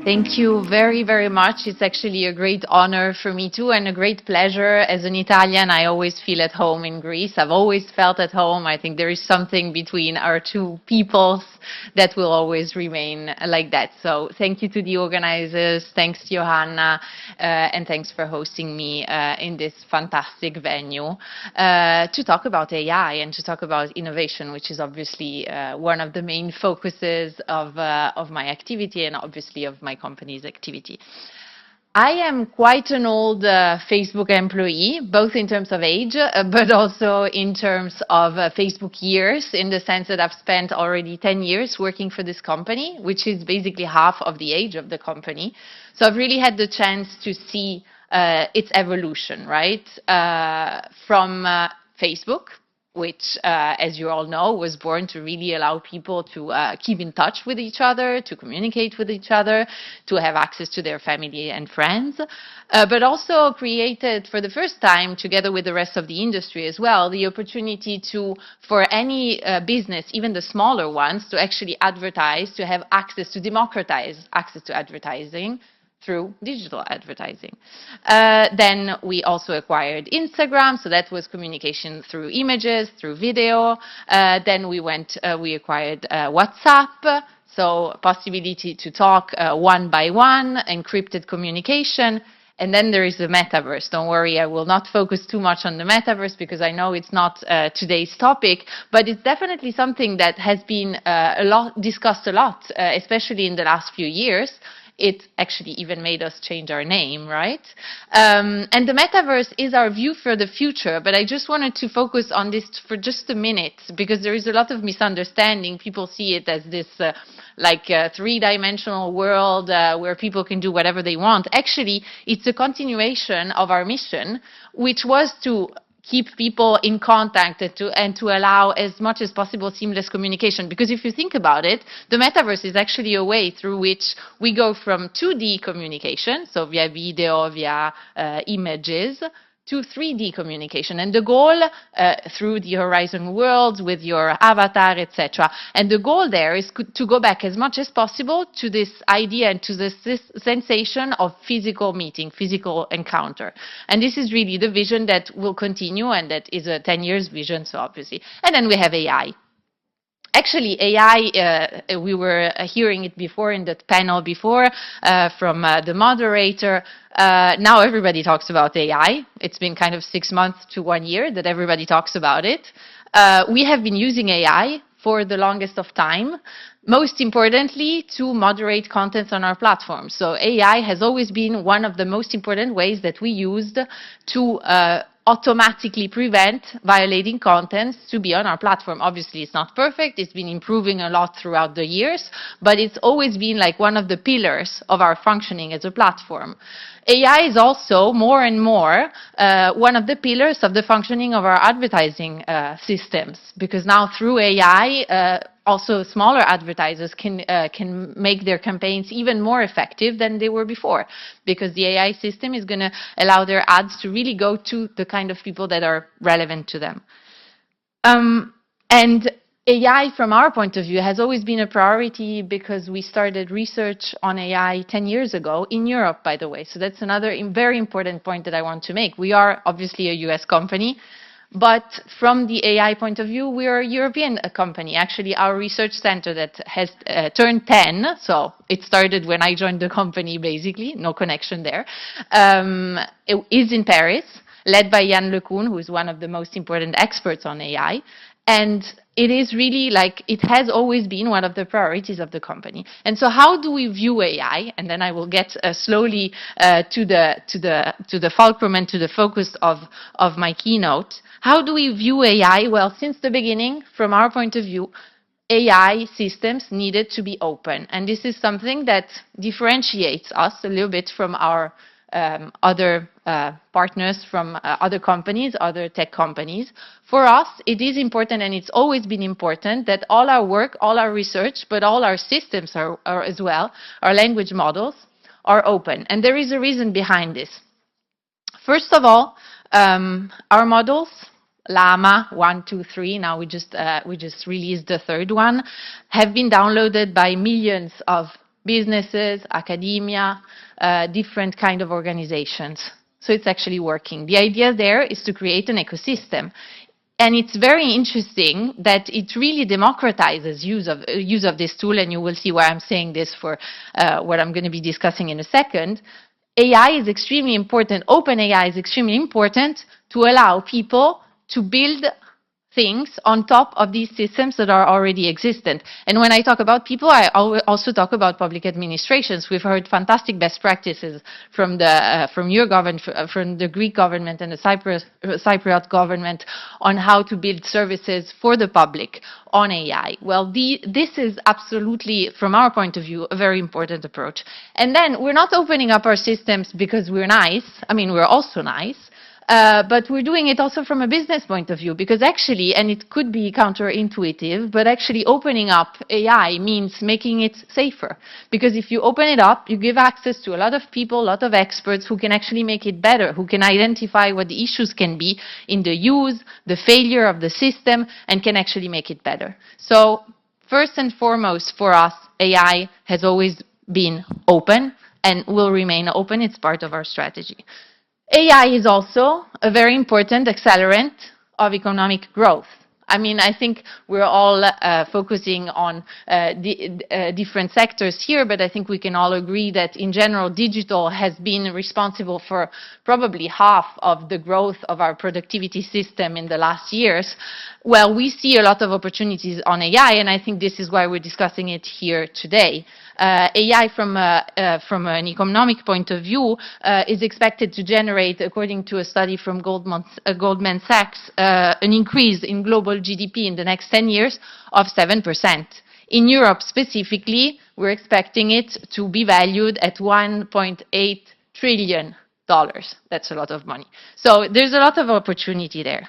Thank you very, very much. It's actually a great honor for me too, and a great pleasure. As an Italian, I always feel at home in Greece. I've always felt at home. I think there is something between our two peoples that will always remain like that. So thank you to the organizers, thanks Johanna, and thanks for hosting me in this fantastic venue to talk about AI and to talk about innovation, which is obviously one of the main focuses of my activity and obviously of my company's activity. I am quite an old Facebook employee, both in terms of age, but also in terms of Facebook years, in the sense that I've spent already 10 years working for this company, which is basically half of the age of the company. So I've really had the chance to see its evolution, right? From Facebook, which, as you all know, was born to really allow people to keep in touch with each other, to communicate with each other, to have access to their family and friends, but also created for the first time, together with the rest of the industry as well, the opportunity for any business, even the smaller ones, to actually advertise, to have access, to democratize access to advertising through digital advertising. Then we also acquired Instagram, so that was communication through images, through video. Then we acquired WhatsApp, so possibility to talk one by one, encrypted communication. And then there is the metaverse. Don't worry, I will not focus too much on the metaverse because I know it's not today's topic, but it's definitely something that has been discussed a lot, especially in the last few years. It actually even made us change our name, right? And the metaverse is our view for the future, but I just wanted to focus on this for just a minute because there is a lot of misunderstanding. People see it as this three-dimensional world where people can do whatever they want. Actually, it's a continuation of our mission, which was to keep people in contact and to allow as much as possible seamless communication. Because if you think about it, the metaverse is actually a way through which we go from 2D communication, so via video, via images, to 3D communication. And the goal through the Horizon worlds with your avatar, etc. And the goal there is to go back as much as possible to this idea and to this sensation of physical meeting, physical encounter. And this is really the vision that will continue, and that is a 10 years vision, so obviously. And then we have AI. Actually, AI, we were hearing it before in the panel before from the moderator. Now everybody talks about AI. It's been kind of 6 months to 1 year that everybody talks about it. We have been using AI for the longest of time, most importantly, to moderate content on our platform. So AI has always been one of the most important ways that we used to automatically prevent violating contents to be on our platform. Obviously, it's not perfect. It's been improving a lot throughout the years, but it's always been like one of the pillars of our functioning as a platform. AI is also more and more one of the pillars of the functioning of our advertising systems, because now through AI, also smaller advertisers can make their campaigns even more effective than they were before, because the AI system is going to allow their ads to really go to the kind of people that are relevant to them. And AI, from our point of view, has always been a priority because we started research on AI 10 years ago in Europe, by the way. So that's another very important point that I want to make. We are obviously a US company, but from the AI point of view, we are a European company. Actually, our research center that has turned 10, so it started when I joined the company, basically, no connection there, it is in Paris, led by Yann LeCun, who is one of the most important experts on AI. And it is really like, it has always been one of the priorities of the company. And so how do we view AI? And then I will get slowly to the fulcrum and to the focus of my keynote. How do we view AI? Well, since the beginning, from our point of view, AI systems needed to be open. And this is something that differentiates us a little bit from our other partners, from other companies, other tech companies. For us, it is important, and it's always been important, that all our work, all our research, but all our systems are as well, our language models, are open. And there is a reason behind this. First of all, our models, Llama 1, 2, 3, now we just released the third one, have been downloaded by millions of businesses, academia, different kind of organizations. So it's actually working. The idea there is to create an ecosystem. And it's very interesting that it really democratizes use of this tool, and you will see why I'm saying this for what I'm going to be discussing in a second. AI is extremely important, open AI is extremely important to allow people to build things on top of these systems that are already existent. And when I talk about people, I also talk about public administrations. We've heard fantastic best practices from your government, from the Greek government and the Cypriot government on how to build services for the public on AI. Well, this is absolutely, from our point of view, a very important approach. And then we're not opening up our systems because we're nice. I mean, we're also nice. But we're doing it also from a business point of view, because actually, and it could be counterintuitive, but actually opening up AI means making it safer. Because if you open it up, you give access to a lot of people, a lot of experts who can actually make it better, who can identify what the issues can be in the use, the failure of the system, and can actually make it better. So first and foremost for us, AI has always been open and will remain open. It's part of our strategy. AI is also a very important accelerant of economic growth. I mean, I think we're all focusing on different sectors here, but I think we can all agree that in general, digital has been responsible for probably half of the growth of our productivity system in the last years. Well, we see a lot of opportunities on AI, and I think this is why we're discussing it here today. AI from an economic point of view is expected to generate, according to a study from Goldman Sachs, an increase in global GDP in the next 10 years of 7%. In Europe specifically, we're expecting it to be valued at $1.8 trillion. That's a lot of money. So there's a lot of opportunity there.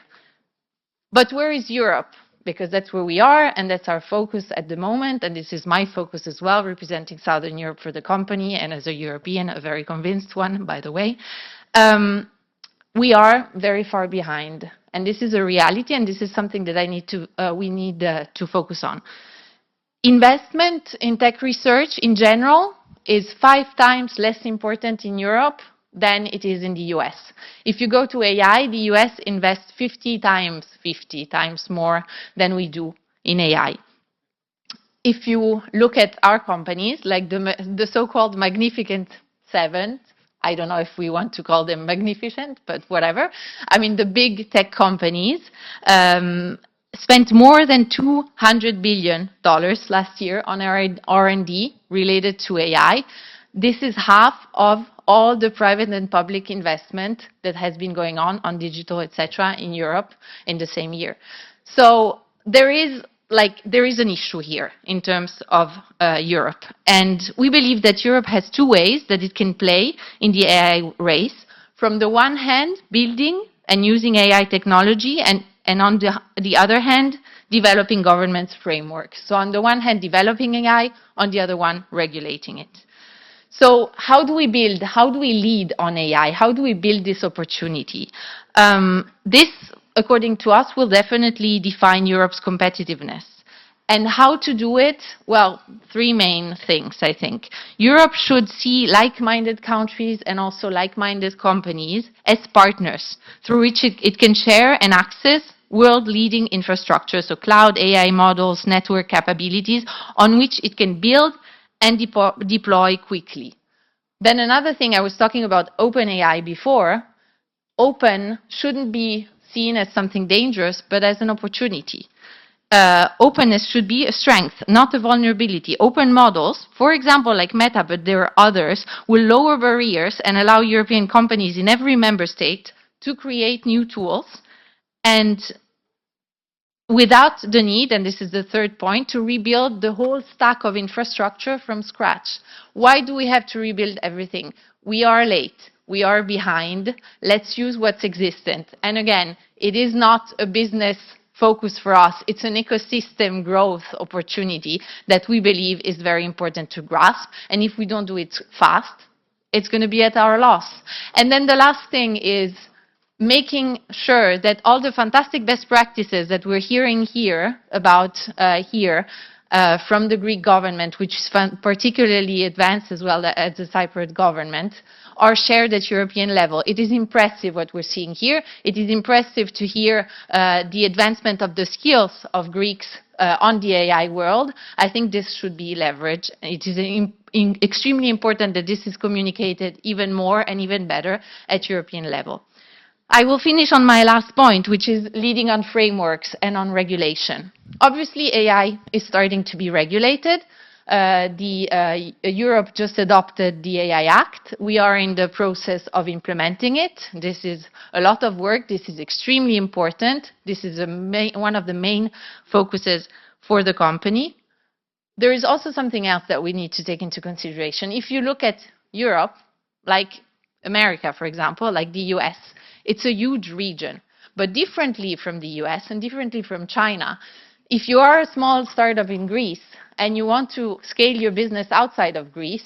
But where is Europe? Because that's where we are, and that's our focus at the moment, and this is my focus as well, representing Southern Europe for the company, and as a European, a very convinced one, by the way. We are very far behind, and this is a reality, and this is something that we need to focus on. Investment in tech research in general is 5 times less important in Europe than it is in the US. If you go to AI, the US invests 50 times more than we do in AI. If you look at our companies, like the so-called Magnificent Seven, I don't know if we want to call them magnificent, but whatever. I mean, the big tech companies spent more than $200 billion last year on R&D related to AI. This is half of all the private and public investment that has been going on digital, etc., in Europe in the same year. So there is an issue here in terms of Europe. And we believe that Europe has 2 ways that it can play in the AI race. From the one hand, building and using AI technology, and on the other hand, developing government frameworks. So on the one hand, developing AI, on the other one, regulating it. So how do we build, how do we lead on AI? How do we build this opportunity? This, according to us, will definitely define Europe's competitiveness. And how to do it? Well, 3 main things, I think. Europe should see like-minded countries and also like-minded companies as partners through which it can share and access world-leading infrastructure, so cloud, AI models, network capabilities, on which it can build and deploy quickly. Then another thing, I was talking about open AI before. Open shouldn't be seen as something dangerous, but as an opportunity. Openness should be a strength, not a vulnerability. Open models, for example, like Meta, but there are others, will lower barriers and allow European companies in every member state to create new tools, and without the need, and this is the 3rd point, to rebuild the whole stack of infrastructure from scratch. Why do we have to rebuild everything? We are late. We are behind. Let's use what's existent. And again, it is not a business focus for us. It's an ecosystem growth opportunity that we believe is very important to grasp. And if we don't do it fast, it's going to be at our loss. And then the last thing is making sure that all the fantastic best practices that we're hearing here about from the Greek government, which is particularly advanced as well as the Cypriot government, are shared at European level. It is impressive what we're seeing here. It is impressive to hear the advancement of the skills of Greeks on the AI world. I think this should be leveraged. It is extremely important that this is communicated even more and even better at European level. I will finish on my last point, which is leading on frameworks and on regulation. Obviously, AI is starting to be regulated. Europe just adopted the AI Act. We are in the process of implementing it. This is a lot of work. This is extremely important. This is one of the main focuses for the company. There is also something else that we need to take into consideration. If you look at Europe, like America, for example, like the US, it's a huge region. But differently from the US and differently from China, if you are a small startup in Greece and you want to scale your business outside of Greece,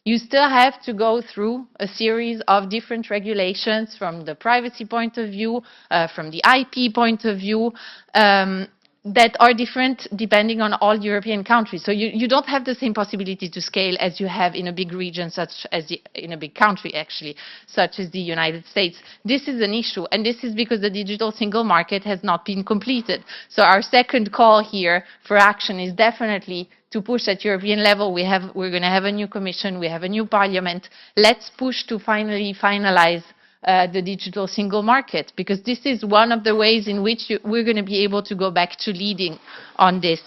you still have to go through a series of different regulations from the privacy point of view, from the IP point of view, that are different depending on all European countries. So you don't have the same possibility to scale as you have in a big region, such as in a big country, actually, such as the United States. This is an issue, and this is because the digital single market has not been completed. So our second call here for action is definitely to push at European level. We're going to have a new commission, we have a new parliament. Let's push to finally finalize the digital single market, because this is one of the ways in which we're going to be able to go back to leading on this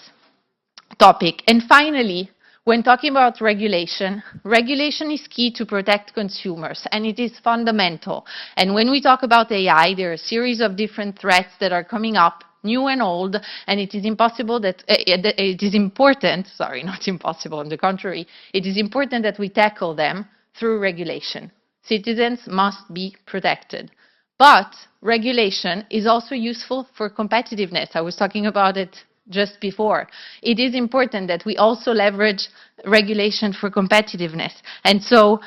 topic. And finally, when talking about regulation, regulation is key to protect consumers, and it is fundamental. And when we talk about AI, there are a series of different threats that are coming up, new and old, and it is impossible that it is important, sorry, not impossible, on the contrary, it is important that we tackle them through regulation. Citizens must be protected. But regulation is also useful for competitiveness. I was talking about it just before. It is important that we also leverage regulation for competitiveness. And so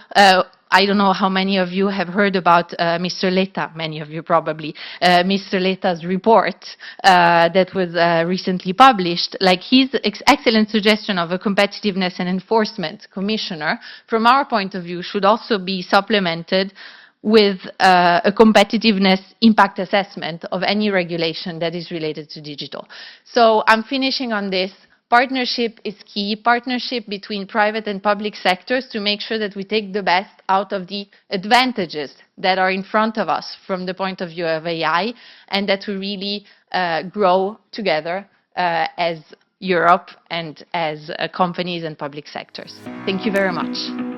I don't know how many of you have heard about Mr. Letta, many of you probably, Mr. Letta's report that was recently published. Like his excellent suggestion of a competitiveness and enforcement commissioner, from our point of view, should also be supplemented with a competitiveness impact assessment of any regulation that is related to digital. So I'm finishing on this. Partnership is key, partnership between private and public sectors to make sure that we take the best out of the advantages that are in front of us from the point of view of AI, and that we really grow together as Europe and as companies and public sectors. Thank you very much.